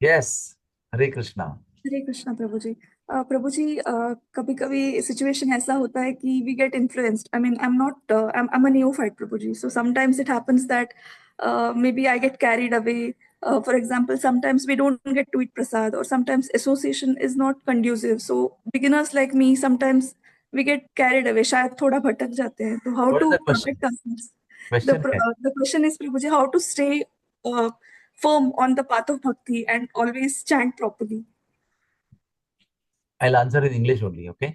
Yes. Hare Krishna. Hare Krishna Prabhu ji. Prabhu ji, कभी कभी situation ऐसा होता है कि we get influenced. I mean, I am not, I am a neophyte Prabhu ji, so sometimes it happens that maybe I get carried away. For example, sometimes we don't get to eat prasad, or sometimes association is not conducive. So beginners like me, sometimes we get carried away. शायद थोड़ा भटक जाते हैं. तो how what is to the question? protect ourselves? Question है। The question is, Prabhu ji, how to stay uh, firm on the path of bhakti and always chant properly? I will answer in English only, okay?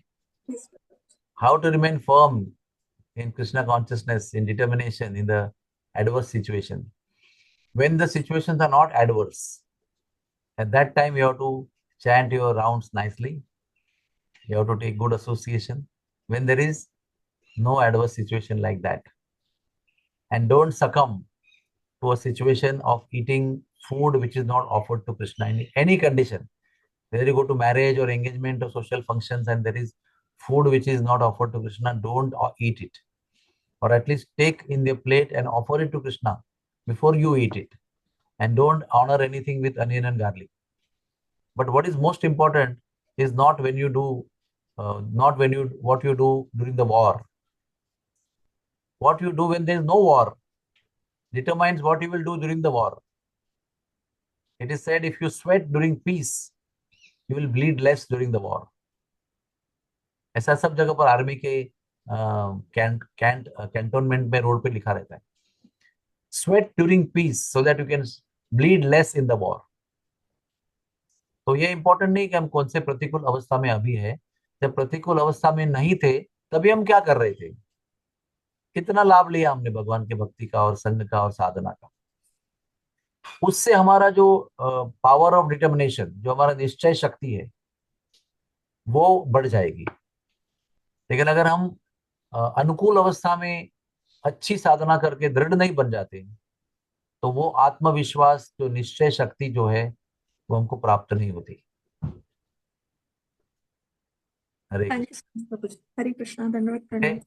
Yes. How to remain firm in Krishna consciousness, in determination in the adverse situation. When the situations are not adverse, at that time you have to chant your rounds nicely. You have to take good association. When there is no adverse situation like that, and don't succumb to a situation of eating food which is not offered to Krishna in any condition. Whether you go to marriage or engagement or social functions and there is food which is not offered to Krishna, don't eat it. Or at least take in the plate and offer it to Krishna before you eat it. And don't honor anything with onion and garlic. But what is most important is not when you do, not when you what you do during the war. What you do when there is no war determines what you will do during the war. It is said if you sweat during peace, you will bleed less during the war. ऐसा सब जगह पर army के cantonment में road पे लिखा रहता है, sweat during peace so that you can bleed less in the war. तो ये इंपॉर्टेंट नहीं कि हम कौन से प्रतिकूल अवस्था में अभी है। जब प्रतिकूल अवस्था में नहीं थे तभी हम क्या कर रहे थे, कितना लाभ लिया हमने भगवान के भक्ति का और संग का और साधना का। उससे हमारा जो पावर ऑफ डिटर्मिनेशन, जो हमारा निश्चय शक्ति है, वो बढ़ जाएगी। लेकिन अगर हम अनुकूल अवस्था में अच्छी साधना करके दृढ़ नहीं बन जाते, तो वो आत्मविश्वास, जो निश्चय शक्ति जो है, वो हमको प्राप्त नहीं होती। हरे Thank you Krishna. so much, Prabhuji. Hare Krishna, Dandavat okay, Pranam.